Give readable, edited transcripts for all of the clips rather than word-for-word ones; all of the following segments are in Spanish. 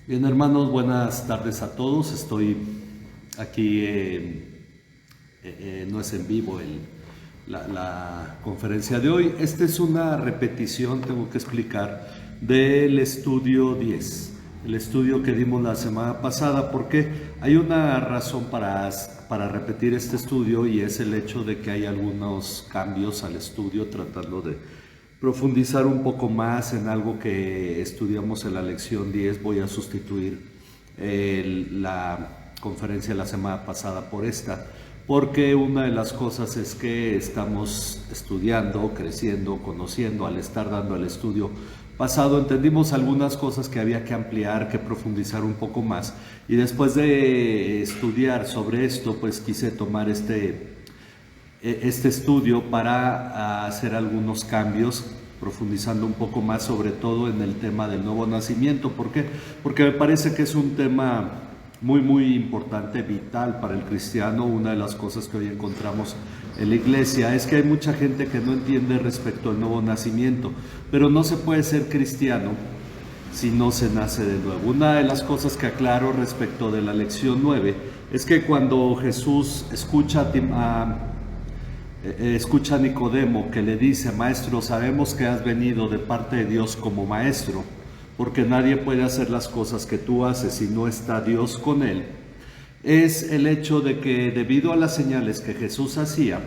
Bien, hermanos, buenas tardes a todos. Estoy aquí, no es en vivo la conferencia de hoy. Esta es una repetición, tengo que explicar, del estudio 10, el estudio que dimos la semana pasada, porque hay una razón para repetir este estudio, y es el hecho de que hay algunos cambios al estudio tratando de profundizar un poco más en algo que estudiamos en la lección 10. Voy a sustituir la conferencia de la semana pasada por esta, porque una de las cosas es que estamos estudiando, creciendo, conociendo. Al estar dando el estudio pasado entendimos algunas cosas que había que ampliar, que profundizar un poco más, y después de estudiar sobre esto, pues quise tomar este estudio para hacer algunos cambios, profundizando un poco más, sobre todo en el tema del nuevo nacimiento. ¿Por qué? Porque me parece que es un tema muy importante, vital para el cristiano. Una de las cosas que hoy encontramos en la iglesia es que hay mucha gente que no entiende respecto al nuevo nacimiento, pero no se puede ser cristiano si no se nace de nuevo. Una de las cosas que aclaro respecto de la lección 9 es que cuando Jesús escucha a Nicodemo, que le dice: maestro, sabemos que has venido de parte de Dios como maestro, porque nadie puede hacer las cosas que tú haces si no está Dios con él, es el hecho de que, debido a las señales que Jesús hacía,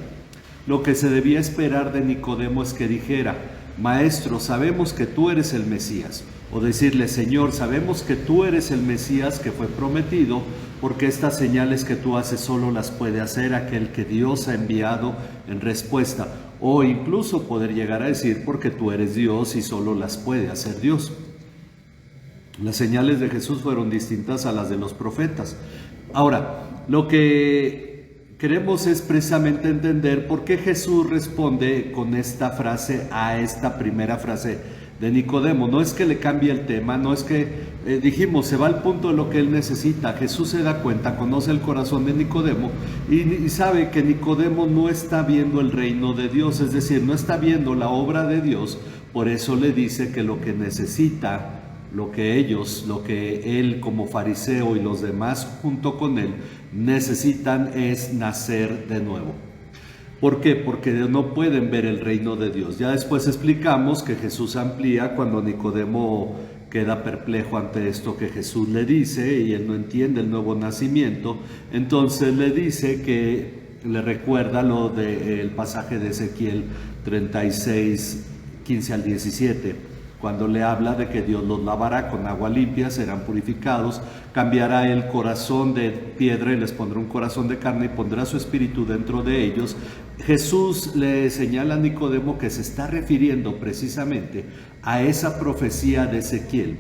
lo que se debía esperar de Nicodemo es que dijera: maestro, sabemos que tú eres el Mesías. O decirle: Señor, sabemos que tú eres el Mesías que fue prometido, porque estas señales que tú haces solo las puede hacer aquel que Dios ha enviado en respuesta. O incluso poder llegar a decir: porque tú eres Dios y solo las puede hacer Dios. Las señales de Jesús fueron distintas a las de los profetas. Ahora, lo que queremos es precisamente entender por qué Jesús responde con esta frase a esta primera frase de Nicodemo. No es que le cambie el tema, no es que dijimos, se va al punto de lo que él necesita. Jesús se da cuenta, conoce el corazón de Nicodemo y sabe que Nicodemo no está viendo el reino de Dios, es decir, no está viendo la obra de Dios. Por eso le dice que lo que necesita, lo que él como fariseo y los demás junto con él necesitan, es nacer de nuevo. ¿Por qué? Porque no pueden ver el reino de Dios. Ya después explicamos que Jesús amplía cuando Nicodemo queda perplejo ante esto que Jesús le dice y él no entiende el nuevo nacimiento. Entonces le dice que le recuerda lo del pasaje de Ezequiel 36, 15 al 17, cuando le habla de que Dios los lavará con agua limpia, serán purificados, cambiará el corazón de piedra y les pondrá un corazón de carne y pondrá su espíritu dentro de ellos. Jesús le señala a Nicodemo que se está refiriendo precisamente a esa profecía de Ezequiel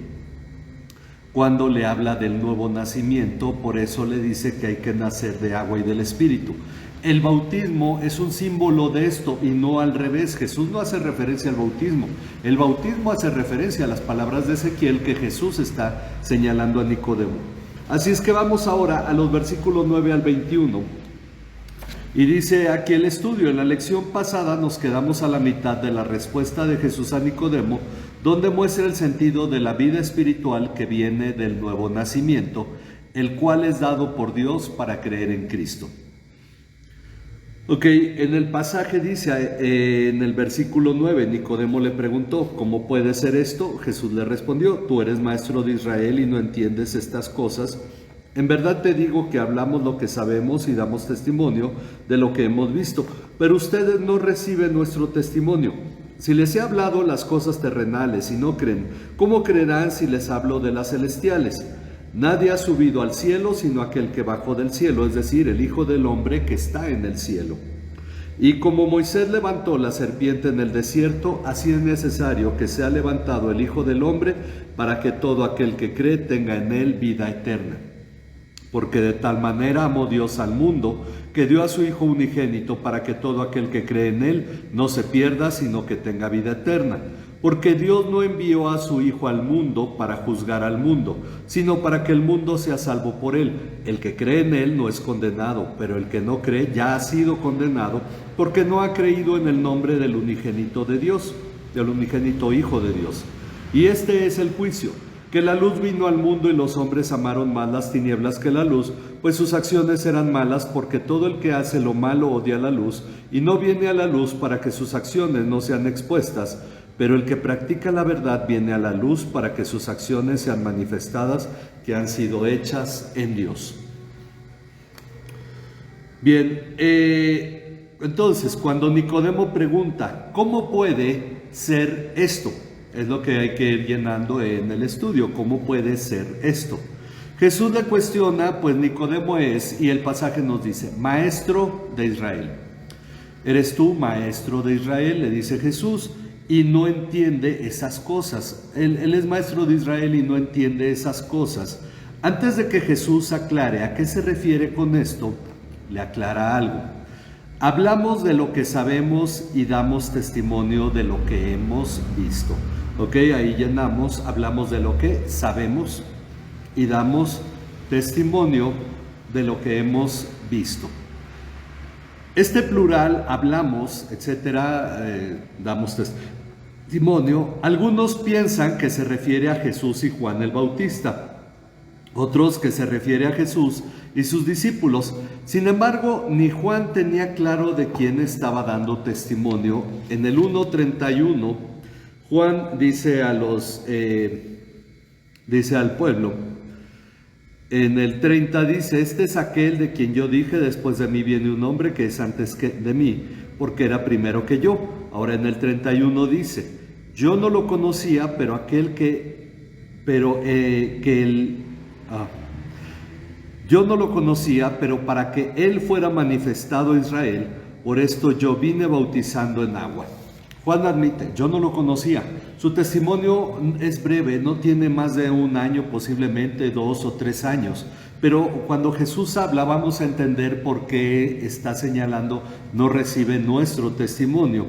cuando le habla del nuevo nacimiento. Por eso le dice que hay que nacer de agua y del espíritu. El bautismo es un símbolo de esto y no al revés. Jesús no hace referencia al bautismo. El bautismo hace referencia a las palabras de Ezequiel que Jesús está señalando a Nicodemo. Así es que vamos ahora a los versículos 9 al 21. Y dice aquí el estudio: en la lección pasada nos quedamos a la mitad de la respuesta de Jesús a Nicodemo, donde muestra el sentido de la vida espiritual que viene del nuevo nacimiento, el cual es dado por Dios para creer en Cristo. Ok, en el pasaje dice, en el versículo 9, Nicodemo le preguntó: ¿cómo puede ser esto? Jesús le respondió: tú eres maestro de Israel y no entiendes estas cosas. En verdad te digo que hablamos lo que sabemos y damos testimonio de lo que hemos visto, pero ustedes no reciben nuestro testimonio. Si les he hablado las cosas terrenales y no creen, ¿cómo creerán si les hablo de las celestiales? Nadie ha subido al cielo sino aquel que bajó del cielo, es decir, el Hijo del Hombre que está en el cielo. Y como Moisés levantó la serpiente en el desierto, así es necesario que sea levantado el Hijo del Hombre, para que todo aquel que cree tenga en él vida eterna. Porque de tal manera amó Dios al mundo, que dio a su Hijo unigénito, para que todo aquel que cree en él no se pierda, sino que tenga vida eterna. Porque Dios no envió a su Hijo al mundo para juzgar al mundo, sino para que el mundo sea salvo por él. El que cree en él no es condenado, pero el que no cree ya ha sido condenado, porque no ha creído en el nombre del unigénito de Dios, del unigénito Hijo de Dios. Y este es el juicio: que la luz vino al mundo y los hombres amaron más las tinieblas que la luz, pues sus acciones eran malas, porque todo el que hace lo malo odia la luz y no viene a la luz para que sus acciones no sean expuestas. Pero el que practica la verdad viene a la luz para que sus acciones sean manifestadas, que han sido hechas en Dios. Bien, entonces cuando Nicodemo pregunta, ¿cómo puede ser esto? Es lo que hay que ir llenando en el estudio, ¿cómo puede ser esto? Jesús le cuestiona, pues Nicodemo es, y el pasaje nos dice, maestro de Israel. ¿Eres tú maestro de Israel?, le dice Jesús, y no entiende esas cosas. Él es maestro de Israel y no entiende esas cosas. Antes de que Jesús aclare a qué se refiere con esto, le aclara algo. Hablamos de lo que sabemos y damos testimonio de lo que hemos visto. Ok, ahí llenamos, hablamos de lo que sabemos y damos testimonio de lo que hemos visto. Este plural, hablamos, etcétera, damos testimonio. Algunos piensan que se refiere a Jesús y Juan el Bautista, otros que se refiere a Jesús y sus discípulos. Sin embargo, ni Juan tenía claro de quién estaba dando testimonio. En el 1:31, Juan dice al pueblo, en el 30 dice, este es aquel de quien yo dije, después de mí viene un hombre que es antes de mí, porque era primero que yo. Ahora en el 31 dice, yo no lo conocía, pero yo no lo conocía, pero para que él fuera manifestado a Israel, por esto yo vine bautizando en agua. Juan admite, yo no lo conocía. Su testimonio es breve, no tiene más de un año, posiblemente 2 o 3 años. Pero cuando Jesús habla, vamos a entender por qué está señalando, no recibe nuestro testimonio.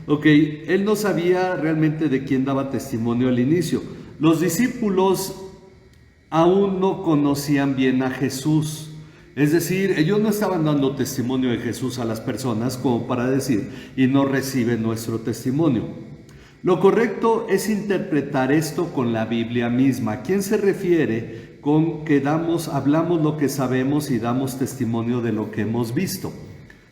Ok, él no sabía realmente de quién daba testimonio al inicio. Los discípulos aún no conocían bien a Jesús. Es decir, ellos no estaban dando testimonio de Jesús a las personas como para decir, y no reciben nuestro testimonio. Lo correcto es interpretar esto con la Biblia misma. ¿A quién se refiere con que hablamos lo que sabemos y damos testimonio de lo que hemos visto?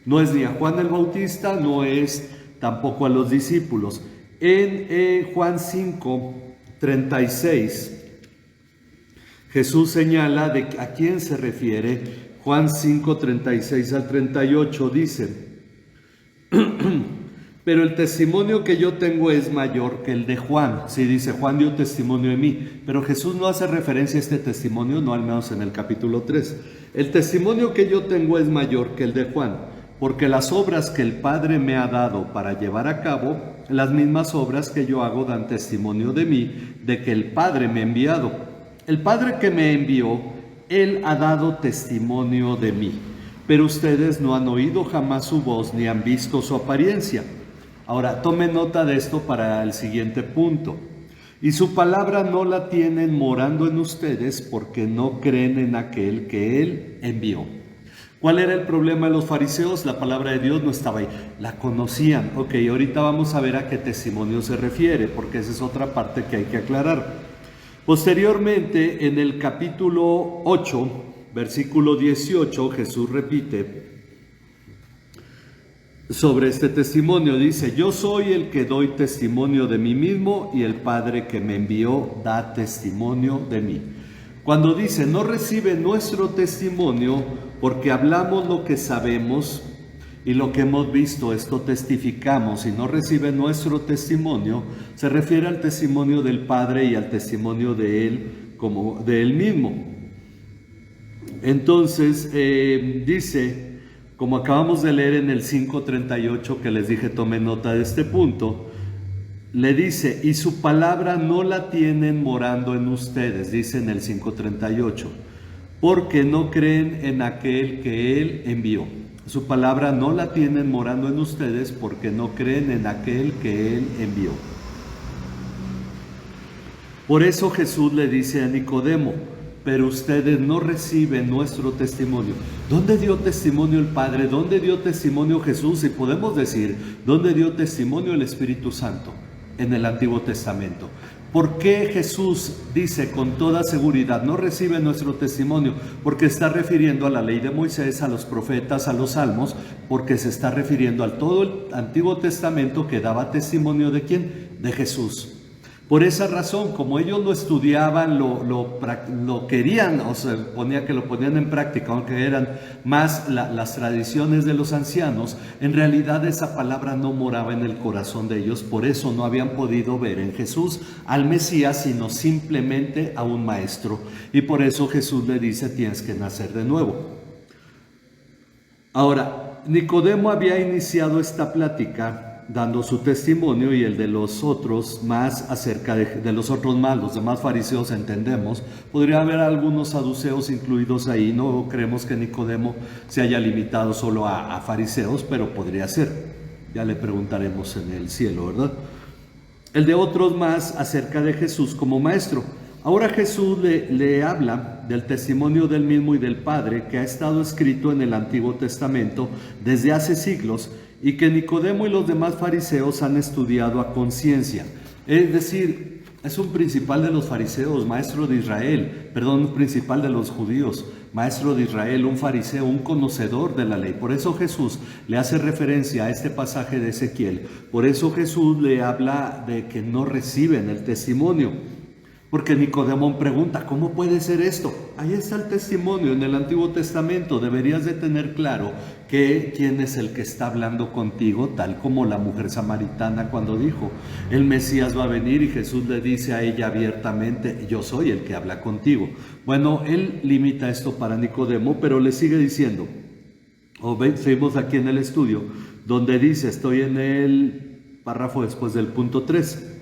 No es ni a Juan el Bautista, no es tampoco a los discípulos. En Juan 5:36, Jesús señala a quién se refiere. Juan 5:36 al 38 dice, pero el testimonio que yo tengo es mayor que el de Juan. Sí, dice, Juan dio testimonio de mí, pero Jesús no hace referencia a este testimonio, no al menos en el capítulo 3. El testimonio que yo tengo es mayor que el de Juan, porque las obras que el Padre me ha dado para llevar a cabo, las mismas obras que yo hago dan testimonio de mí, de que el Padre me ha enviado. El Padre que me envió, Él ha dado testimonio de mí, pero ustedes no han oído jamás su voz ni han visto su apariencia. Ahora, tome nota de esto para el siguiente punto. Y su palabra no la tienen morando en ustedes porque no creen en aquel que Él envió. ¿Cuál era el problema de los fariseos? La palabra de Dios no estaba ahí. La conocían. Ok, ahorita vamos a ver a qué testimonio se refiere, porque esa es otra parte que hay que aclarar. Posteriormente, en el capítulo 8, versículo 18, Jesús repite sobre este testimonio. Dice, yo soy el que doy testimonio de mí mismo y el Padre que me envió da testimonio de mí. Cuando dice, no recibe nuestro testimonio porque hablamos lo que sabemos y lo que hemos visto, esto testificamos, y no recibe nuestro testimonio, se refiere al testimonio del Padre y al testimonio de Él como de Él mismo. Entonces, dice, como acabamos de leer en el 5:38, que les dije, tomen nota de este punto, le dice, y su palabra no la tienen morando en ustedes, dice en el 5:38, porque no creen en aquel que Él envió. Su palabra no la tienen morando en ustedes porque no creen en aquel que Él envió. Por eso Jesús le dice a Nicodemo, pero ustedes no reciben nuestro testimonio. ¿Dónde dio testimonio el Padre? ¿Dónde dio testimonio Jesús? Y podemos decir, ¿dónde dio testimonio el Espíritu Santo? En el Antiguo Testamento. ¿Por qué Jesús dice con toda seguridad, no recibe nuestro testimonio? Porque está refiriendo a la ley de Moisés, a los profetas, a los salmos, porque se está refiriendo al todo el Antiguo Testamento que daba testimonio ¿de quién? De Jesús. Por esa razón, como ellos lo estudiaban, lo querían, o se ponía que lo ponían en práctica, aunque eran más las tradiciones de los ancianos, en realidad esa palabra no moraba en el corazón de ellos, por eso no habían podido ver en Jesús al Mesías, sino simplemente a un maestro. Y por eso Jesús le dice, tienes que nacer de nuevo. Ahora, Nicodemo había iniciado esta plática dando su testimonio, y el de los otros más acerca de los otros más, los demás fariseos entendemos. Podría haber algunos saduceos incluidos ahí, no creemos que Nicodemo se haya limitado solo a fariseos, pero podría ser. Ya le preguntaremos en el cielo, ¿verdad? El de otros más acerca de Jesús como maestro. Ahora Jesús le habla del testimonio del mismo y del Padre que ha estado escrito en el Antiguo Testamento desde hace siglos, y que Nicodemo y los demás fariseos han estudiado a conciencia. Es decir, es un principal de los fariseos, maestro de Israel, perdón, un principal de los judíos, maestro de Israel, un fariseo, un conocedor de la ley. Por eso Jesús le hace referencia a este pasaje de Ezequiel. Por eso Jesús le habla de que no reciben el testimonio. Porque Nicodemo pregunta, ¿cómo puede ser esto? Ahí está el testimonio en el Antiguo Testamento. Deberías de tener claro que quién es el que está hablando contigo, tal como la mujer samaritana cuando dijo, el Mesías va a venir, y Jesús le dice a ella abiertamente, yo soy el que habla contigo. Bueno, él limita esto para Nicodemo, pero le sigue diciendo, seguimos aquí en el estudio, donde dice, estoy en el párrafo después del punto 3.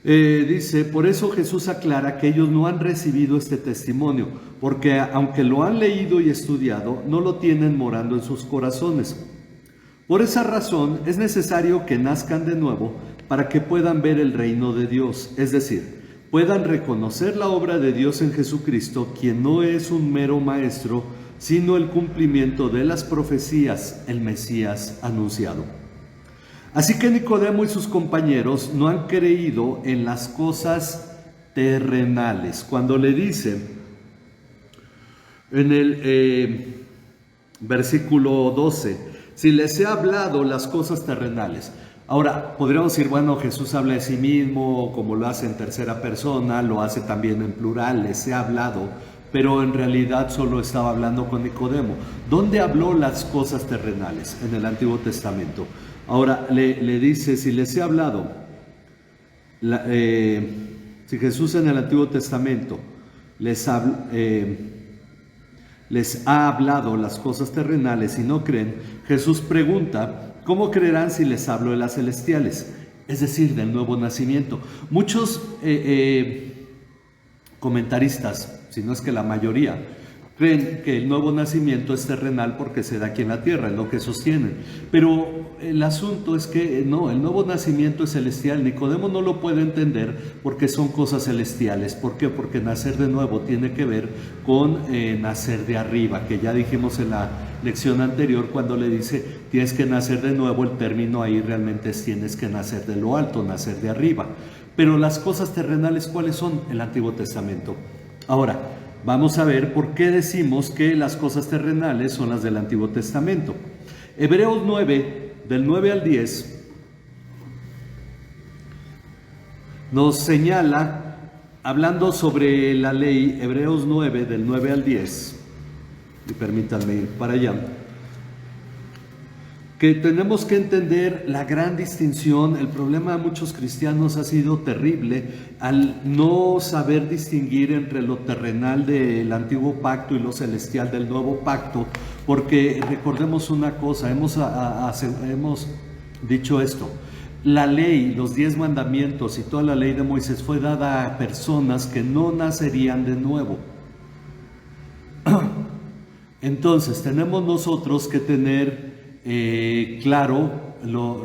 Dice, por eso Jesús aclara que ellos no han recibido este testimonio, porque aunque lo han leído y estudiado, no lo tienen morando en sus corazones. Por esa razón es necesario que nazcan de nuevo para que puedan ver el reino de Dios, es decir, puedan reconocer la obra de Dios en Jesucristo, quien no es un mero maestro, sino el cumplimiento de las profecías, el Mesías anunciado. Así que Nicodemo y sus compañeros no han creído en las cosas terrenales. Cuando le dice en el versículo 12, si les he hablado las cosas terrenales. Ahora, podríamos decir, bueno, Jesús habla de sí mismo, como lo hace en tercera persona, lo hace también en plural, les he hablado, pero en realidad solo estaba hablando con Nicodemo. ¿Dónde habló las cosas terrenales? En el Antiguo Testamento. Ahora le dice, si les he hablado, si Jesús en el Antiguo Testamento les ha hablado las cosas terrenales y no creen, Jesús pregunta, ¿cómo creerán si les hablo de las celestiales? Es decir, del nuevo nacimiento. Muchos comentaristas, si no es que la mayoría, creen que el nuevo nacimiento es terrenal porque se da aquí en la tierra, es lo que sostienen. Pero el asunto es que no, el nuevo nacimiento es celestial. Nicodemo no lo puede entender porque son cosas celestiales. ¿Por qué? Porque nacer de nuevo tiene que ver con nacer de arriba, que ya dijimos en la lección anterior cuando le dice tienes que nacer de nuevo, el término ahí realmente es tienes que nacer de lo alto, nacer de arriba. Pero las cosas terrenales, ¿cuáles son? El Antiguo Testamento. Ahora, vamos a ver por qué decimos que las cosas terrenales son las del Antiguo Testamento. Hebreos 9, del 9 al 10, nos señala, hablando sobre la ley, Hebreos 9, del 9 al 10, y permítanme ir para allá, que tenemos que entender la gran distinción. El problema de muchos cristianos ha sido terrible al no saber distinguir entre lo terrenal del antiguo pacto y lo celestial del nuevo pacto, porque recordemos una cosa, hemos dicho esto, la ley, los 10 mandamientos y toda la ley de Moisés fue dada a personas que no nacerían de nuevo. Entonces tenemos nosotros que tener claro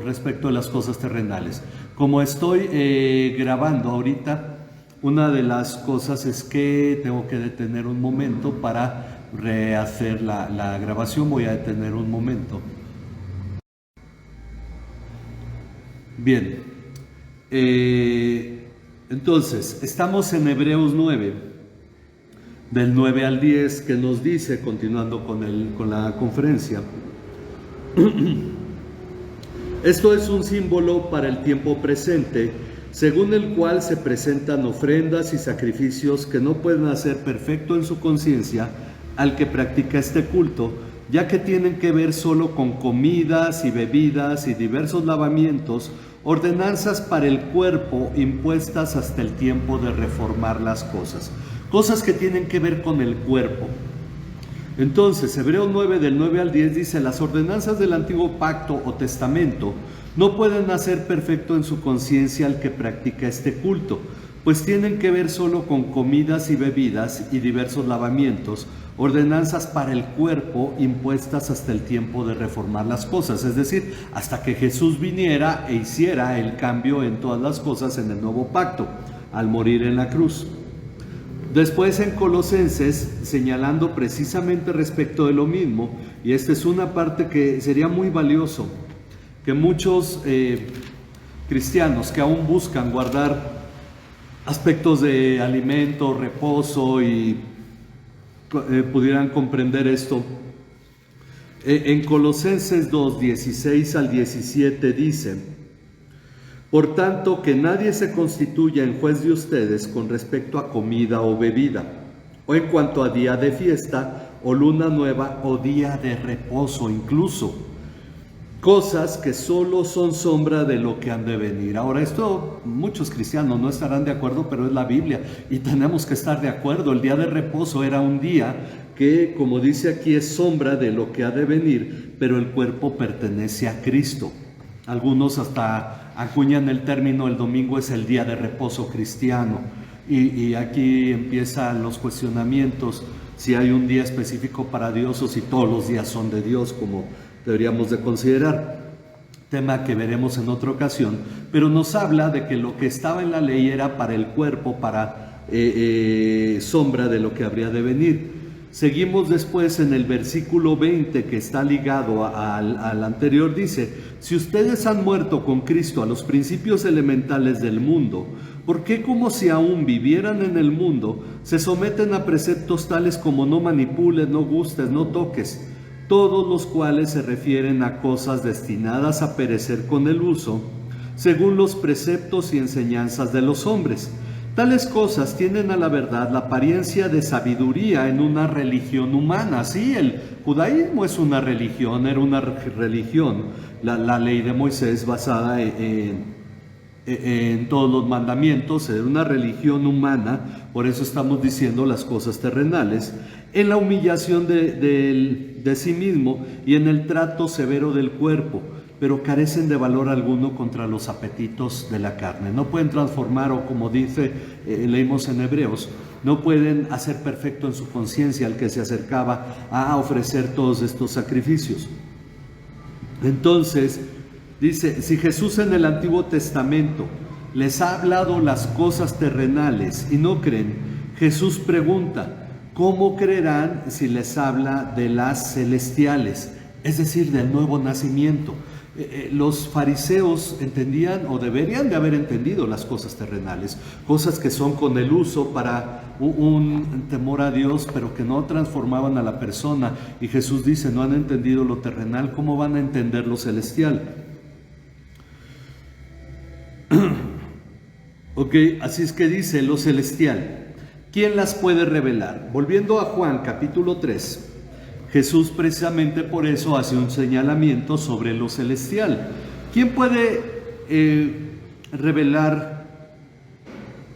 respecto a las cosas terrenales. Como estoy grabando ahorita, una de las cosas es que tengo que detener un momento para rehacer la grabación. Voy a detener un momento. Bien, Entonces, estamos en Hebreos 9, del 9 al 10, que nos dice, continuando con la conferencia, esto es un símbolo para el tiempo presente, según el cual se presentan ofrendas y sacrificios que no pueden hacer perfecto en su conciencia al que practica este culto, ya que tienen que ver solo con comidas y bebidas y diversos lavamientos, ordenanzas para el cuerpo impuestas hasta el tiempo de reformar las cosas. Cosas que tienen que ver con el cuerpo. Entonces, Hebreos 9, del 9 al 10 dice, las ordenanzas del antiguo pacto o testamento no pueden hacer perfecto en su conciencia al que practica este culto, pues tienen que ver solo con comidas y bebidas y diversos lavamientos, ordenanzas para el cuerpo impuestas hasta el tiempo de reformar las cosas, es decir, hasta que Jesús viniera e hiciera el cambio en todas las cosas en el nuevo pacto, al morir en la cruz. Después en Colosenses, señalando precisamente respecto de lo mismo, y esta es una parte que sería muy valioso, que muchos cristianos que aún buscan guardar aspectos de alimento, reposo y pudieran comprender esto. En Colosenses 2, 16 al 17 dice, por tanto, que nadie se constituya en juez de ustedes con respecto a comida o bebida, o en cuanto a día de fiesta, o luna nueva, o día de reposo incluso, cosas que solo son sombra de lo que han de venir. Ahora, esto muchos cristianos no estarán de acuerdo, pero es la Biblia y tenemos que estar de acuerdo. El día de reposo era un día que, como dice aquí, es sombra de lo que ha de venir, pero el cuerpo pertenece a Cristo. Algunos hasta acuñan el término, el domingo es el día de reposo cristiano, y aquí empiezan los cuestionamientos, si hay un día específico para Dios o si todos los días son de Dios, como deberíamos de considerar, tema que veremos en otra ocasión, pero nos habla de que lo que estaba en la ley era para el cuerpo, para sombra de lo que habría de venir. Seguimos después en el versículo 20, que está ligado al anterior, dice, si ustedes han muerto con Cristo a los principios elementales del mundo, ¿por qué como si aún vivieran en el mundo, se someten a preceptos tales como no manipules, no gustes, no toques? Todos los cuales se refieren a cosas destinadas a perecer con el uso, según los preceptos y enseñanzas de los hombres. Tales cosas tienen a la verdad la apariencia de sabiduría en una religión humana. Sí, el judaísmo es una religión, era una religión, la ley de Moisés basada en todos los mandamientos, era una religión humana, por eso estamos diciendo las cosas terrenales, en la humillación de sí mismo y en el trato severo del cuerpo, pero carecen de valor alguno contra los apetitos de la carne. No pueden transformar, o como dice, leímos en Hebreos, no pueden hacer perfecto en su conciencia al que se acercaba a ofrecer todos estos sacrificios. Entonces, dice, si Jesús en el Antiguo Testamento les ha hablado las cosas terrenales y no creen, Jesús pregunta, ¿cómo creerán si les habla de las celestiales? Es decir, del nuevo nacimiento. Los fariseos entendían o deberían de haber entendido las cosas terrenales, cosas que son con el uso para un temor a Dios, pero que no transformaban a la persona. Y Jesús dice, no han entendido lo terrenal, ¿cómo van a entender lo celestial? Ok, así es que dice lo celestial. ¿Quién las puede revelar? Volviendo a Juan capítulo 3, Jesús precisamente por eso hace un señalamiento sobre lo celestial. ¿Quién puede revelar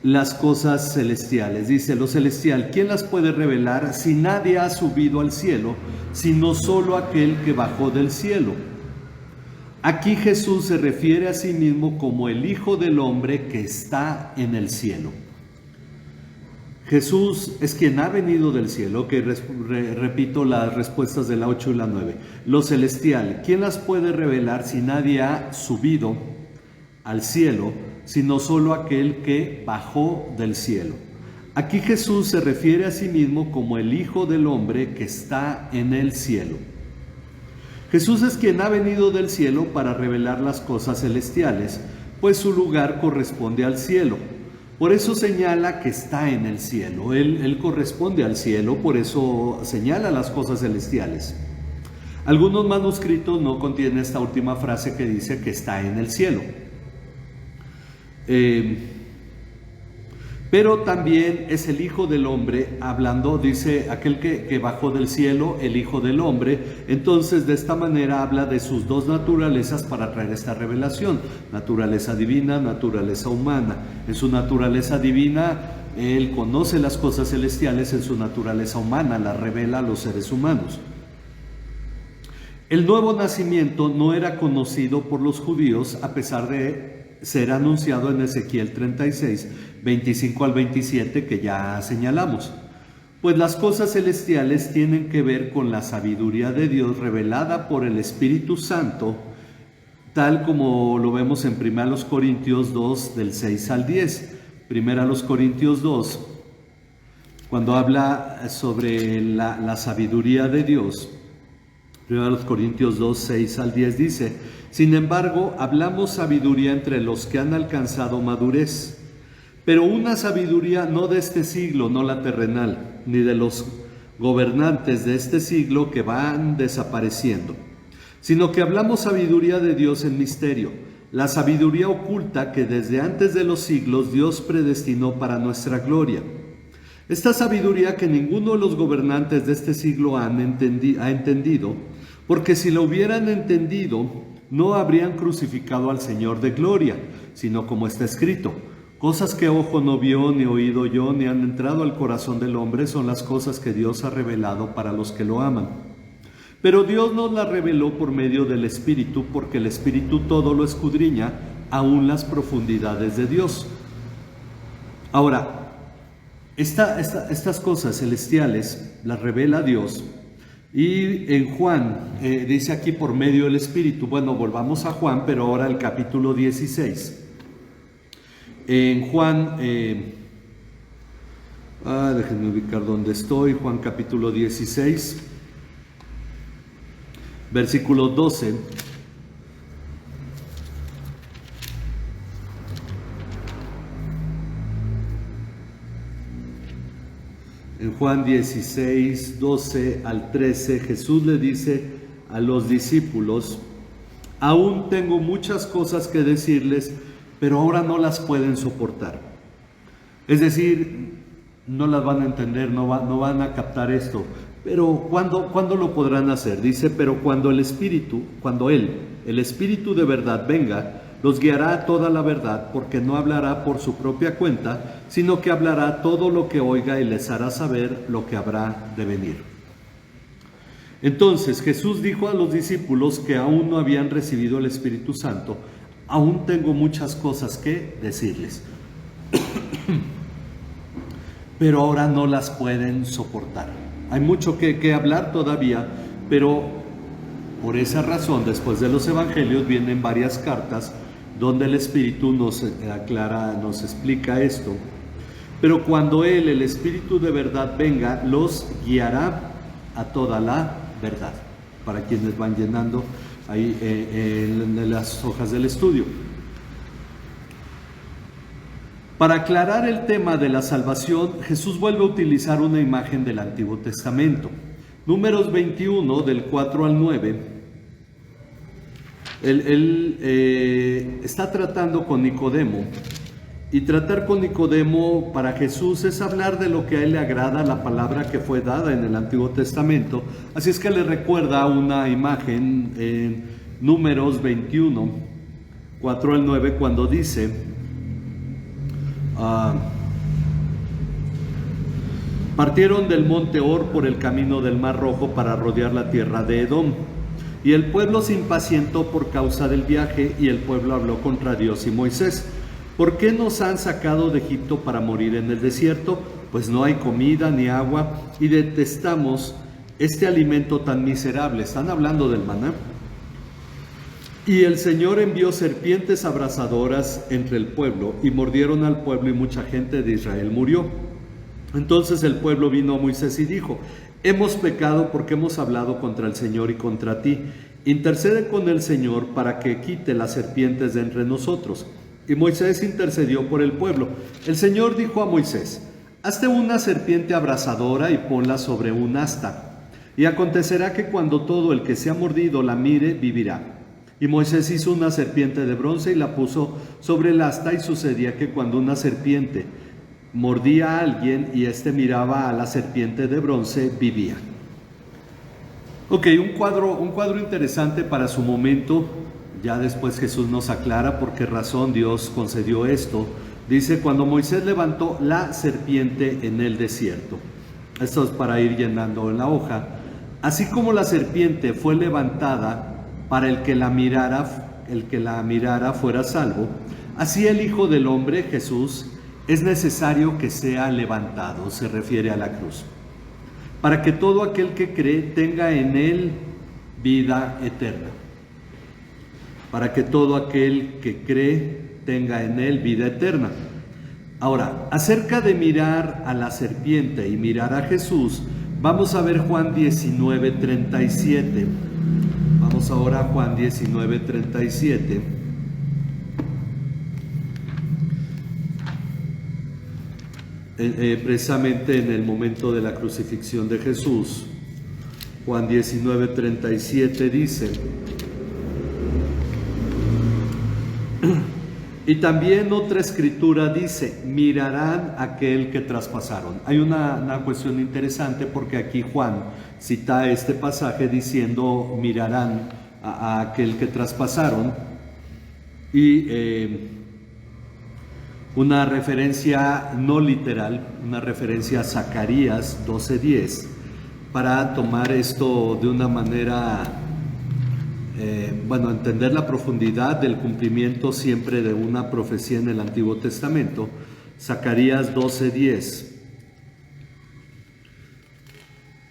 las cosas celestiales? Dice lo celestial, ¿quién las puede revelar si nadie ha subido al cielo, sino solo aquel que bajó del cielo? Aquí Jesús se refiere a sí mismo como el Hijo del Hombre que está en el cielo. Jesús es quien ha venido del cielo, que repito las respuestas de la 8 y la 9. Lo celestial, ¿quién las puede revelar si nadie ha subido al cielo, sino solo aquel que bajó del cielo? Aquí Jesús se refiere a sí mismo como el Hijo del Hombre que está en el cielo. Jesús es quien ha venido del cielo para revelar las cosas celestiales, pues su lugar corresponde al cielo. Por eso señala que está en el cielo. Él corresponde al cielo, por eso señala las cosas celestiales. Algunos manuscritos no contienen esta última frase que dice que está en el cielo. Pero también es el Hijo del Hombre hablando, dice aquel que bajó del cielo, el Hijo del Hombre. Entonces, de esta manera habla de sus dos naturalezas para traer esta revelación: naturaleza divina, naturaleza humana. En su naturaleza divina, Él conoce las cosas celestiales; en su naturaleza humana las revela a los seres humanos. El nuevo nacimiento no era conocido por los judíos, a pesar de ser anunciado en Ezequiel 36, 25 al 27, que ya señalamos. Pues las cosas celestiales tienen que ver con la sabiduría de Dios revelada por el Espíritu Santo, tal como lo vemos en 1 Corintios 2, del 6 al 10. 1 Corintios 2, cuando habla sobre la sabiduría de Dios, 1 Corintios 2, 6 al 10 dice: sin embargo, hablamos sabiduría entre los que han alcanzado madurez, pero una sabiduría no de este siglo, no la terrenal, ni de los gobernantes de este siglo que van desapareciendo, sino que hablamos sabiduría de Dios en misterio, la sabiduría oculta que desde antes de los siglos Dios predestinó para nuestra gloria. Esta sabiduría que ninguno de los gobernantes de este siglo ha entendido, porque si lo hubieran entendido, no habrían crucificado al Señor de gloria, sino como está escrito: cosas que ojo no vio, ni oído oyó, ni han entrado al corazón del hombre, son las cosas que Dios ha revelado para los que lo aman. Pero Dios nos las reveló por medio del Espíritu, porque el Espíritu todo lo escudriña, aún las profundidades de Dios. Ahora, estas cosas celestiales las revela Dios. Y en Juan, dice aquí por medio del Espíritu. Bueno, volvamos a Juan, pero ahora el capítulo 16. En Juan, déjenme ubicar dónde estoy. Juan capítulo 16, versículo 12. En Juan 16, 12 al 13, Jesús le dice a los discípulos: aún tengo muchas cosas que decirles, pero ahora no las pueden soportar. Es decir, no las van a entender, no van a captar esto. Pero ¿cuándo lo podrán hacer? Dice: pero cuando el Espíritu de verdad venga, los guiará a toda la verdad, porque no hablará por su propia cuenta, sino que hablará todo lo que oiga y les hará saber lo que habrá de venir. Entonces Jesús dijo a los discípulos que aún no habían recibido el Espíritu Santo: aún tengo muchas cosas que decirles, pero ahora no las pueden soportar. Hay mucho que hablar todavía, pero por esa razón, después de los evangelios vienen varias cartas donde el Espíritu nos aclara, nos explica esto. Pero cuando Él, el Espíritu de verdad, venga, los guiará a toda la verdad. Para quienes van llenando ahí en las hojas del estudio. Para aclarar el tema de la salvación, Jesús vuelve a utilizar una imagen del Antiguo Testamento. Números 21, del 4 al 9. Él está tratando con Nicodemo, y tratar con Nicodemo para Jesús es hablar de lo que a él le agrada, la palabra que fue dada en el Antiguo Testamento. Así es que le recuerda una imagen en Números 21, 4 al 9, cuando dice: partieron del monte Hor por el camino del Mar Rojo para rodear la tierra de Edom. Y el pueblo se impacientó por causa del viaje, y el pueblo habló contra Dios y Moisés: ¿por qué nos han sacado de Egipto para morir en el desierto? Pues no hay comida ni agua, y detestamos este alimento tan miserable. Están hablando del maná. Y el Señor envió serpientes abrasadoras entre el pueblo, y mordieron al pueblo, y mucha gente de Israel murió. Entonces el pueblo vino a Moisés y dijo: hemos pecado porque hemos hablado contra el Señor y contra ti. Intercede con el Señor para que quite las serpientes de entre nosotros. Y Moisés intercedió por el pueblo. El Señor dijo a Moisés: hazte una serpiente abrasadora y ponla sobre un asta. Y acontecerá que cuando todo el que sea mordido la mire, vivirá. Y Moisés hizo una serpiente de bronce y la puso sobre el asta, y sucedía que cuando una serpiente mordía a alguien y éste miraba a la serpiente de bronce, vivía. Ok, un cuadro interesante para su momento. Ya después Jesús nos aclara por qué razón Dios concedió esto. Dice: cuando Moisés levantó la serpiente en el desierto. Esto es para ir llenando en la hoja. Así como la serpiente fue levantada para el que la mirara fuera salvo, así el Hijo del Hombre, Jesús, es necesario que sea levantado. Se refiere a la cruz, para que todo aquel que cree tenga en él vida eterna. Para que todo aquel que cree tenga en él vida eterna. Ahora, acerca de mirar a la serpiente y mirar a Jesús, vamos a ver Juan 19:37. Vamos ahora a Juan 19:37. Precisamente en el momento de la crucifixión de Jesús. Juan 19:37 dice: y también otra escritura dice: mirarán a aquel que traspasaron. Hay una cuestión interesante, porque aquí Juan cita este pasaje diciendo mirarán a aquel que traspasaron, y una referencia no literal, una referencia a Zacarías 12:10, para tomar esto de una manera, entender la profundidad del cumplimiento siempre de una profecía en el Antiguo Testamento. Zacarías 12:10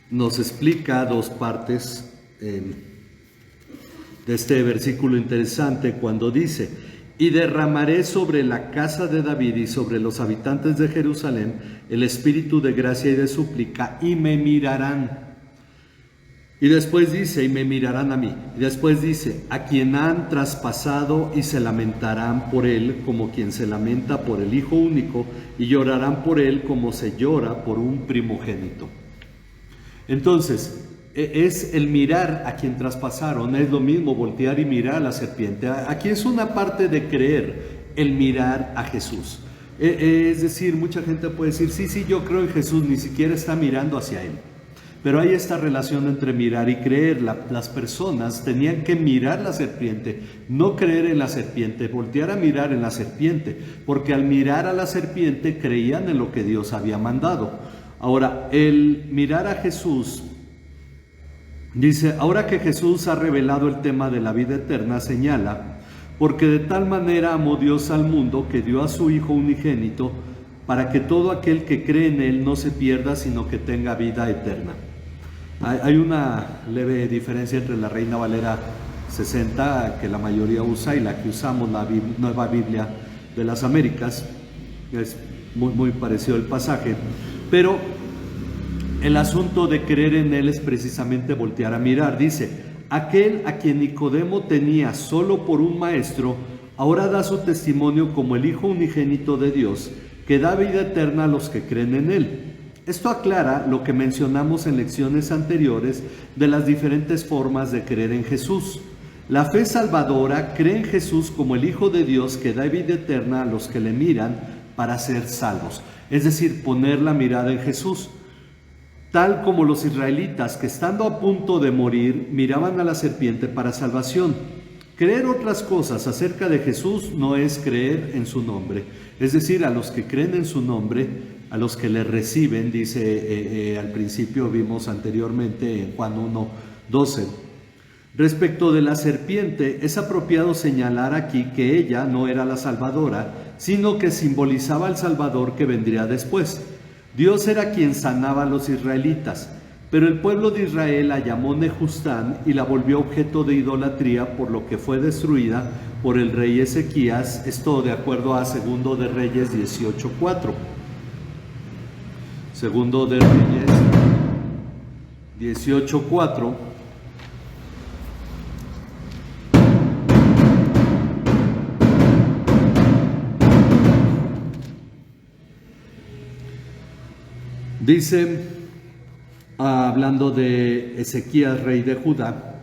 nos explica dos partes de este versículo interesante, cuando dice: y derramaré sobre la casa de David y sobre los habitantes de Jerusalén el espíritu de gracia y de súplica, y me mirarán. Y después dice: y me mirarán a mí. Y después dice: a quien han traspasado, y se lamentarán por él como quien se lamenta por el hijo único, y llorarán por él como se llora por un primogénito. Entonces, es el mirar a quien traspasaron, es lo mismo voltear y mirar a la serpiente. Aquí es una parte de creer, el mirar a Jesús. Es decir, mucha gente puede decir: sí, yo creo en Jesús, ni siquiera está mirando hacia él. Pero hay esta relación entre mirar y creer. Las personas tenían que mirar la serpiente, no creer en la serpiente, voltear a mirar en la serpiente, porque al mirar a la serpiente creían en lo que Dios había mandado. Ahora, el mirar a Jesús, dice: ahora que Jesús ha revelado el tema de la vida eterna, señala: porque de tal manera amó Dios al mundo que dio a su Hijo unigénito, para que todo aquel que cree en él no se pierda, sino que tenga vida eterna. Hay una leve diferencia entre la Reina Valera 60, que la mayoría usa, y la que usamos, la Nueva Biblia de las Américas. Es muy parecido el pasaje, pero el asunto de creer en él es precisamente voltear a mirar. Dice: aquel a quien Nicodemo tenía solo por un maestro, ahora da su testimonio como el Hijo unigénito de Dios, que da vida eterna a los que creen en él. Esto aclara lo que mencionamos en lecciones anteriores de las diferentes formas de creer en Jesús. La fe salvadora cree en Jesús como el Hijo de Dios, que da vida eterna a los que le miran para ser salvos. Es decir, poner la mirada en Jesús. Tal como los israelitas, que estando a punto de morir, miraban a la serpiente para salvación. Creer otras cosas acerca de Jesús no es creer en su nombre. Es decir, a los que creen en su nombre, a los que le reciben, dice al principio, vimos anteriormente en Juan 1:12. Respecto de la serpiente, es apropiado señalar aquí que ella no era la salvadora, sino que simbolizaba al Salvador que vendría después. Dios era quien sanaba a los israelitas, pero el pueblo de Israel la llamó Nehustán y la volvió objeto de idolatría, por lo que fue destruida por el rey Ezequías. Esto de acuerdo a Segundo de Reyes 18:4. Segundo de Reyes 18:4. Dice, hablando de Ezequías, rey de Judá,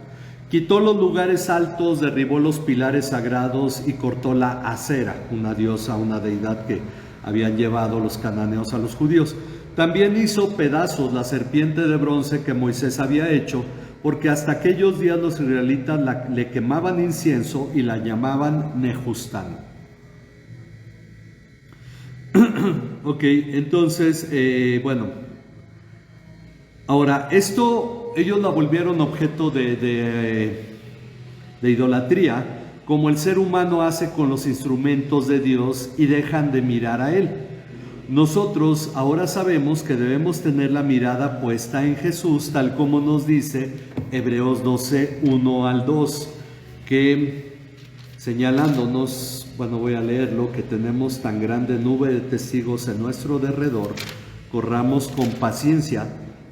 quitó los lugares altos, derribó los pilares sagrados y cortó la acera, una diosa, una deidad que habían llevado los cananeos a los judíos. También hizo pedazos la serpiente de bronce que Moisés había hecho, porque hasta aquellos días los israelitas le quemaban incienso y la llamaban Nehustán. Ok, entonces, bueno, ahora esto ellos la volvieron objeto de idolatría, como el ser humano hace con los instrumentos de Dios y dejan de mirar a Él. Nosotros ahora sabemos que debemos tener la mirada puesta en Jesús, tal como nos dice Hebreos 12, 1 al 2, que señalándonos, bueno, voy a leerlo, que tenemos tan grande nube de testigos en nuestro derredor, corramos con paciencia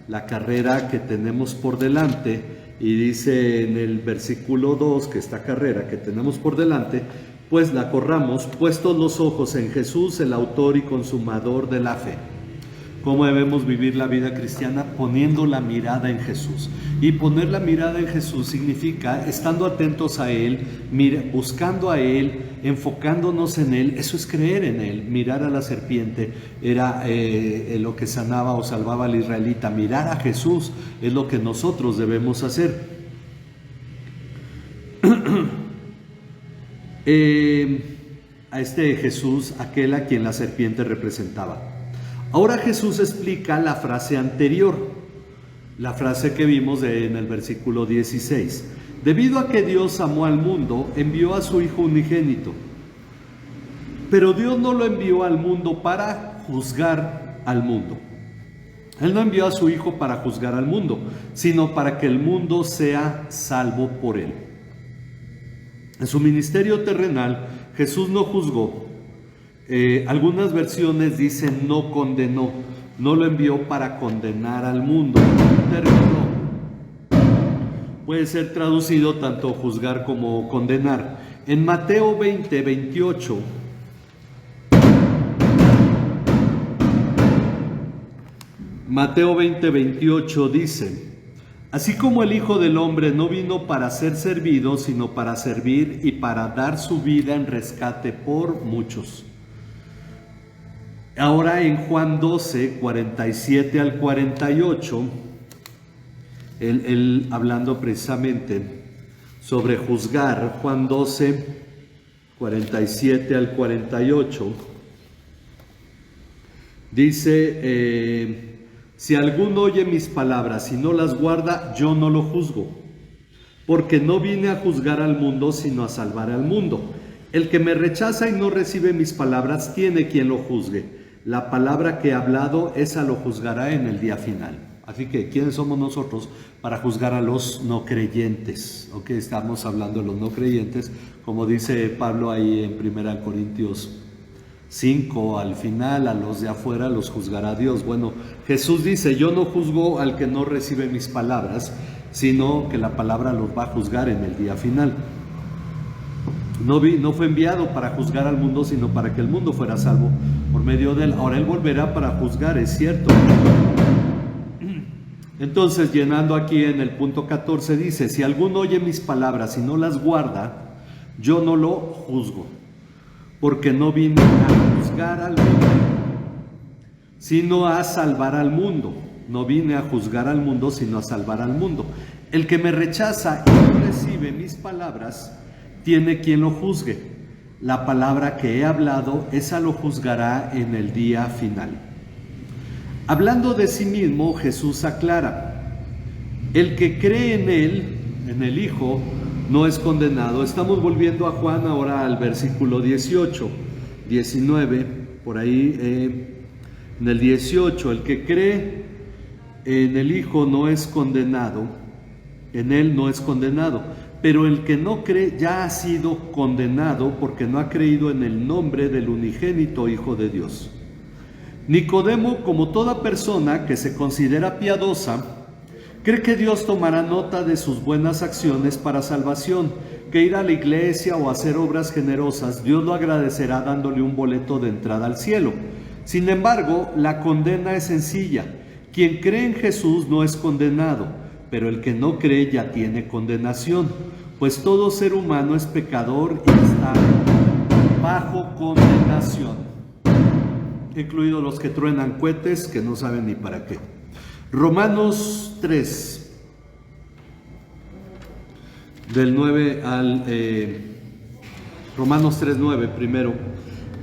la carrera que tenemos por delante, y dice en el versículo 2 que esta carrera que tenemos por delante, pues la corramos puestos los ojos en Jesús, el autor y consumador de la fe. ¿Cómo debemos vivir la vida cristiana? Poniendo la mirada en Jesús. Y poner la mirada en Jesús significa estando atentos a Él, buscando a Él, enfocándonos en Él. Eso es creer en Él. Mirar a la serpiente era lo que sanaba o salvaba al israelita. Mirar a Jesús es lo que nosotros debemos hacer. A este Jesús, aquel a quien la serpiente representaba. Ahora Jesús explica la frase anterior, la frase que vimos en el versículo 16. Debido a que Dios amó al mundo, envió a su Hijo unigénito. Pero Dios no lo envió al mundo para juzgar al mundo. Él no envió a su Hijo para juzgar al mundo, sino para que el mundo sea salvo por Él. En su ministerio terrenal, Jesús no juzgó. Algunas versiones dicen no condenó, no lo envió para condenar al mundo. Puede ser traducido tanto juzgar como condenar. En Mateo 20, 28, Mateo 20, 28 dice: así como el Hijo del Hombre no vino para ser servido, sino para servir y para dar su vida en rescate por muchos. Ahora en Juan 12, 47 al 48, él hablando precisamente sobre juzgar, Juan 12, 47 al 48, dice, si alguno oye mis palabras y no las guarda, yo no lo juzgo, porque no vine a juzgar al mundo, sino a salvar al mundo. El que me rechaza y no recibe mis palabras, tiene quien lo juzgue. La palabra que he hablado, esa lo juzgará en el día final. Así que, ¿quiénes somos nosotros para juzgar a los no creyentes? Ok, estamos hablando de los no creyentes, como dice Pablo ahí en 1 Corintios 5, al final, a los de afuera los juzgará Dios. Bueno, Jesús dice, yo no juzgo al que no recibe mis palabras, sino que la palabra los va a juzgar en el día final. No fue enviado para juzgar al mundo, sino para que el mundo fuera salvo por medio de él. Ahora él volverá para juzgar, es cierto. Entonces, llenando aquí en el punto 14, dice, si alguno oye mis palabras y no las guarda, yo no lo juzgo, porque no vine a juzgar al mundo, sino a salvar al mundo. No vine a juzgar al mundo, sino a salvar al mundo. El que me rechaza y no recibe mis palabras, tiene quien lo juzgue. La palabra que he hablado, esa lo juzgará en el día final. Hablando de sí mismo, Jesús aclara, el que cree en él, en el Hijo, no es condenado. Estamos volviendo a Juan ahora al versículo 18, 19, por ahí en el 18, el que cree en el Hijo no es condenado, en él no es condenado, pero el que no cree ya ha sido condenado porque no ha creído en el nombre del unigénito Hijo de Dios. Nicodemo, como toda persona que se considera piadosa, cree que Dios tomará nota de sus buenas acciones para salvación, que ir a la iglesia o hacer obras generosas, Dios lo agradecerá dándole un boleto de entrada al cielo. Sin embargo, la condena es sencilla. Quien cree en Jesús no es condenado, pero el que no cree ya tiene condenación, pues todo ser humano es pecador y está bajo condenación, incluidos los que truenan cohetes que no saben ni para qué. Romanos 3, del 9 al... Romanos 3:9 primero,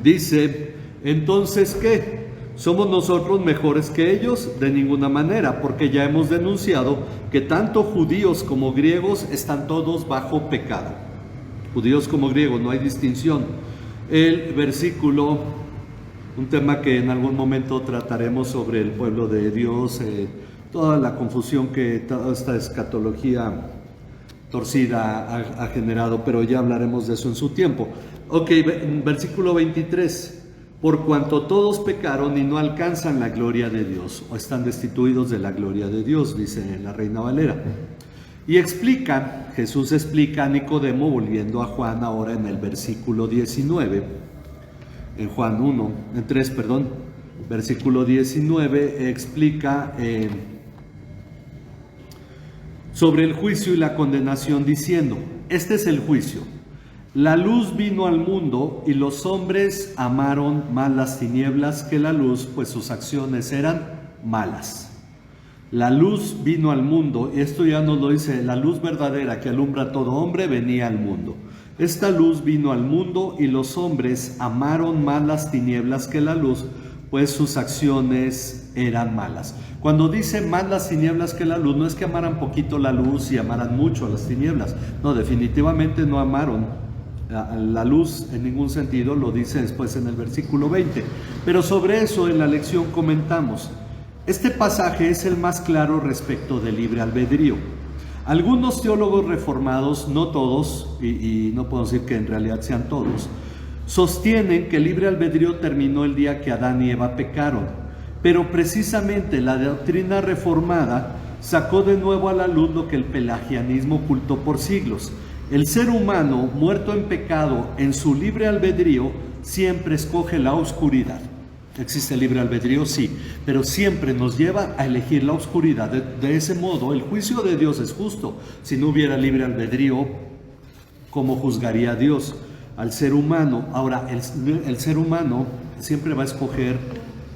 dice, entonces, ¿qué? ¿Somos nosotros mejores que ellos? De ninguna manera, porque ya hemos denunciado que tanto judíos como griegos están todos bajo pecado. Judíos como griegos, no hay distinción. El versículo, un tema que en algún momento trataremos sobre el pueblo de Dios, toda la confusión que toda esta escatología torcida ha generado, pero ya hablaremos de eso en su tiempo. Ok, versículo 23. Por cuanto todos pecaron y no alcanzan la gloria de Dios, o están destituidos de la gloria de Dios, dice la Reina Valera. Y Jesús explica a Nicodemo, volviendo a Juan ahora en el versículo 19, en Juan 1, en 3, perdón, versículo 19, explica sobre el juicio y la condenación, diciendo, este es el juicio. La luz vino al mundo y los hombres amaron más las tinieblas que la luz, pues sus acciones eran malas. La luz vino al mundo, esto ya nos lo dice, la luz verdadera que alumbra a todo hombre venía al mundo. Esta luz vino al mundo y los hombres amaron más las tinieblas que la luz, pues sus acciones eran malas. Cuando dice más las tinieblas que la luz, no es que amaran poquito la luz y amaran mucho las tinieblas. No, definitivamente no amaron la luz en ningún sentido, lo dice después en el versículo 20. Pero sobre eso en la lección comentamos. Este pasaje es el más claro respecto del libre albedrío. Algunos teólogos reformados, no todos, y no puedo decir que en realidad sean todos, sostienen que el libre albedrío terminó el día que Adán y Eva pecaron, pero precisamente la doctrina reformada sacó de nuevo a la luz lo que el pelagianismo ocultó por siglos. El ser humano, muerto en pecado, en su libre albedrío, siempre escoge la oscuridad. ¿Existe libre albedrío? Sí, pero siempre nos lleva a elegir la oscuridad. De ese modo, el juicio de Dios es justo. Si no hubiera libre albedrío, ¿cómo juzgaría a Dios al ser humano? Ahora, el ser humano siempre va a escoger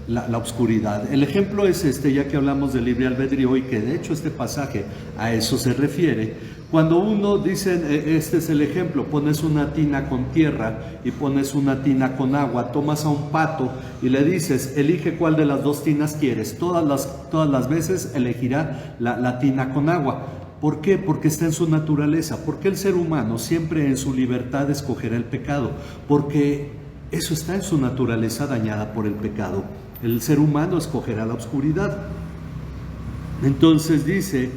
la oscuridad. El ejemplo es ya que hablamos de libre albedrío y que de hecho este pasaje a eso se refiere. Cuando uno dice, este es el ejemplo, pones una tina con tierra y pones una tina con agua, tomas a un pato y le dices, elige cuál de las dos tinas quieres. Todas las veces elegirá la tina con agua. ¿Por qué? Porque está en su naturaleza. Porque el ser humano siempre en su libertad escogerá el pecado. Porque eso está en su naturaleza dañada por el pecado. El ser humano escogerá la oscuridad. Entonces dice,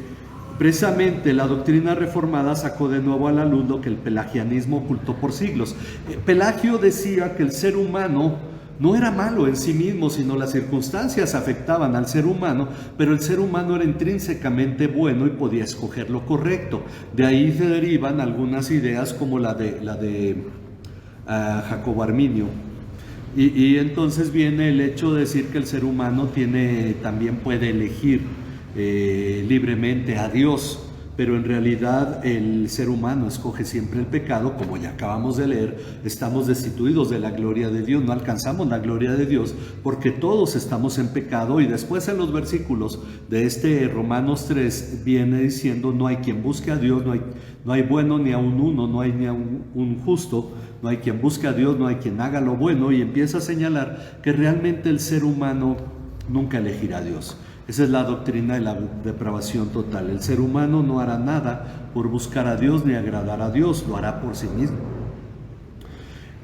precisamente la doctrina reformada sacó de nuevo a la luz lo que el pelagianismo ocultó por siglos. Pelagio decía que el ser humano no era malo en sí mismo, sino las circunstancias afectaban al ser humano, pero el ser humano era intrínsecamente bueno y podía escoger lo correcto. De ahí se derivan algunas ideas como la de Jacobo Arminio. Y entonces viene el hecho de decir que el ser humano también puede elegir libremente a Dios, pero en realidad el ser humano escoge siempre el pecado. Como ya acabamos de leer, estamos destituidos de la gloria de Dios, no alcanzamos la gloria de Dios porque todos estamos en pecado. Y después en los versículos de Romanos 3 viene diciendo, no hay quien busque a Dios, no hay bueno ni a un uno, no hay ni a un justo, no hay quien busque a Dios, no hay quien haga lo bueno, y empieza a señalar que realmente el ser humano nunca elegirá a Dios. Esa es la doctrina de la depravación total. El ser humano no hará nada por buscar a Dios ni agradar a Dios, lo hará por sí mismo.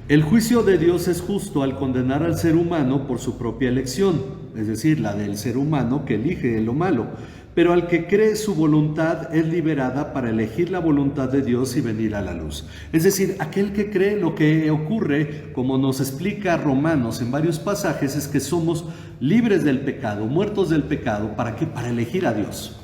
El juicio de Dios es justo al condenar al ser humano por su propia elección, es decir, la del ser humano que elige lo malo. Pero al que cree, su voluntad es liberada para elegir la voluntad de Dios y venir a la luz. Es decir, aquel que cree, lo que ocurre, como nos explica Romanos en varios pasajes, es que somos libres del pecado, muertos del pecado. ¿Para qué? Para elegir a Dios.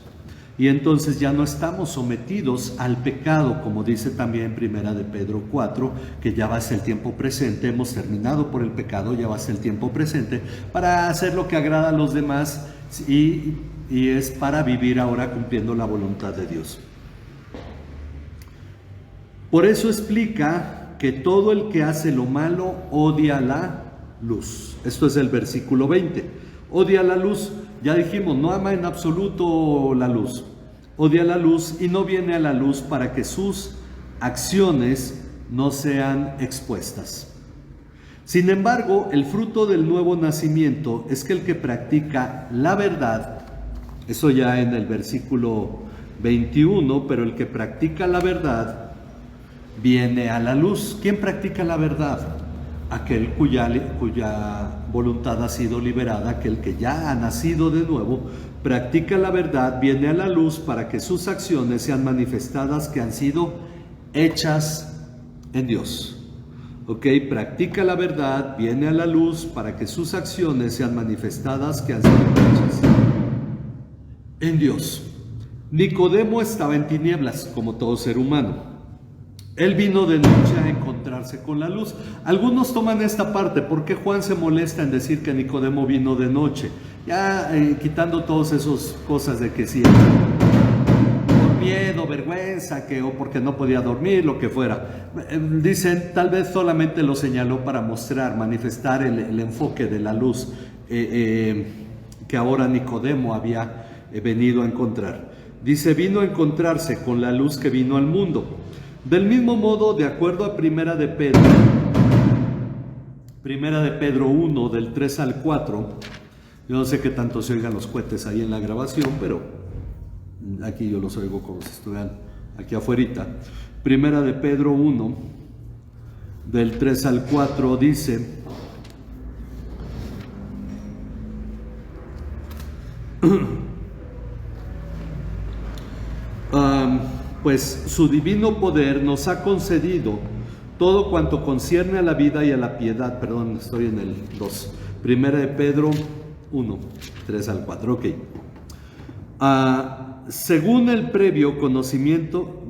Y entonces ya no estamos sometidos al pecado, como dice también Primera de Pedro 4, que ya va a ser el tiempo presente, hemos terminado por el pecado, ya va a ser el tiempo presente para hacer lo que agrada a los demás y es para vivir ahora cumpliendo la voluntad de Dios. Por eso explica que todo el que hace lo malo odia la luz. Esto es el versículo 20. Odia la luz. Ya dijimos, no ama en absoluto la luz. Odia la luz y no viene a la luz para que sus acciones no sean expuestas. Sin embargo, el fruto del nuevo nacimiento es que el que practica la verdad, eso ya en el versículo 21, pero el que practica la verdad viene a la luz. ¿Quién practica la verdad? Aquel cuya voluntad ha sido liberada, aquel que ya ha nacido de nuevo, practica la verdad, viene a la luz para que sus acciones sean manifestadas que han sido hechas en Dios. Ok, practica la verdad, viene a la luz para que sus acciones sean manifestadas que han sido hechas en Dios. Nicodemo estaba en tinieblas, como todo ser humano. Él vino de noche a encontrarse con la luz. Algunos toman esta parte. ¿Por qué Juan se molesta en decir que Nicodemo vino de noche? Ya quitando todas esas cosas de que sí, por miedo, vergüenza, o porque no podía dormir, lo que fuera. Dicen, tal vez solamente lo señaló para mostrar, manifestar el enfoque de la luz que ahora Nicodemo había venido a encontrar. Dice, vino a encontrarse con la luz que vino al mundo. Del mismo modo, de acuerdo a Primera de Pedro 1, del 3 al 4, yo no sé qué tanto se oigan los cohetes ahí en la grabación, pero aquí yo los oigo como si estuvieran aquí afuerita. Primera de Pedro 1, del 3 al 4, dice: pues su divino poder nos ha concedido todo cuanto concierne a la vida y a la piedad. Perdón, estoy en el 2. Primera de Pedro 1, 3 al 4. Ok. Según el previo conocimiento,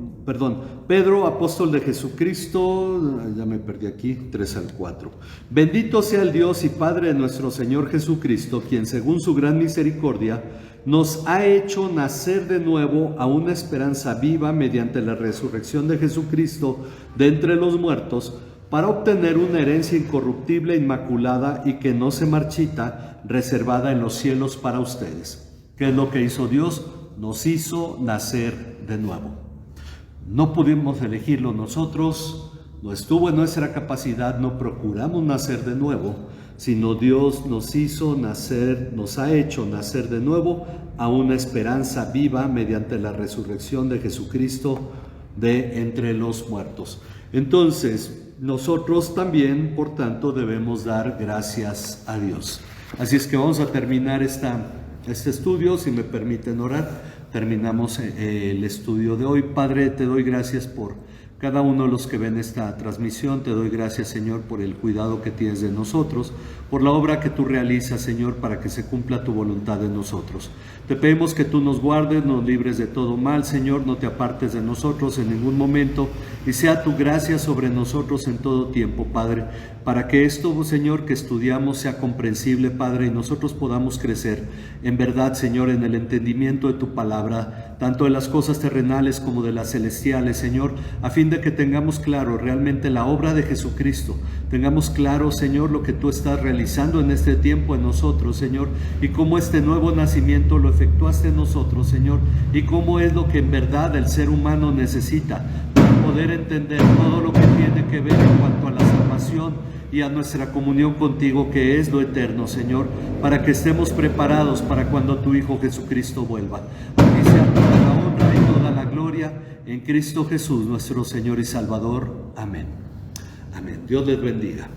Pedro, apóstol de Jesucristo, ya me perdí aquí, 3 al 4. Bendito sea el Dios y Padre de nuestro Señor Jesucristo, quien según su gran misericordia nos ha hecho nacer de nuevo a una esperanza viva mediante la resurrección de Jesucristo de entre los muertos, para obtener una herencia incorruptible, inmaculada y que no se marchita, reservada en los cielos para ustedes. ¿Qué es lo que hizo Dios? Nos hizo nacer de nuevo. No pudimos elegirlo nosotros, no estuvo en nuestra capacidad, no procuramos nacer de nuevo, sino Dios nos ha hecho nacer de nuevo a una esperanza viva mediante la resurrección de Jesucristo de entre los muertos. Entonces, nosotros también, por tanto, debemos dar gracias a Dios. Así es que vamos a terminar este estudio, si me permiten orar. Terminamos el estudio de hoy. Padre, te doy gracias por cada uno de los que ven esta transmisión. Te doy gracias, Señor, por el cuidado que tienes de nosotros, por la obra que tú realizas, Señor, para que se cumpla tu voluntad en nosotros. Te pedimos que tú nos guardes, nos libres de todo mal, Señor, no te apartes de nosotros en ningún momento, y sea tu gracia sobre nosotros en todo tiempo, Padre, para que esto, Señor, que estudiamos sea comprensible, Padre, y nosotros podamos crecer en verdad, Señor, en el entendimiento de tu palabra, tanto de las cosas terrenales como de las celestiales, Señor, a fin de que tengamos claro realmente la obra de Jesucristo, tengamos claro, Señor, lo que tú estás realizando en este tiempo en nosotros, Señor, y cómo este nuevo nacimiento lo efectuaste en nosotros, Señor, y cómo es lo que en verdad el ser humano necesita para poder entender todo lo que tiene que ver en cuanto a la salvación y a nuestra comunión contigo, que es lo eterno, Señor, para que estemos preparados para cuando tu Hijo Jesucristo vuelva. A ti sea toda la honra y toda la gloria en Cristo Jesús, nuestro Señor y Salvador. Amén. Amén. Dios les bendiga.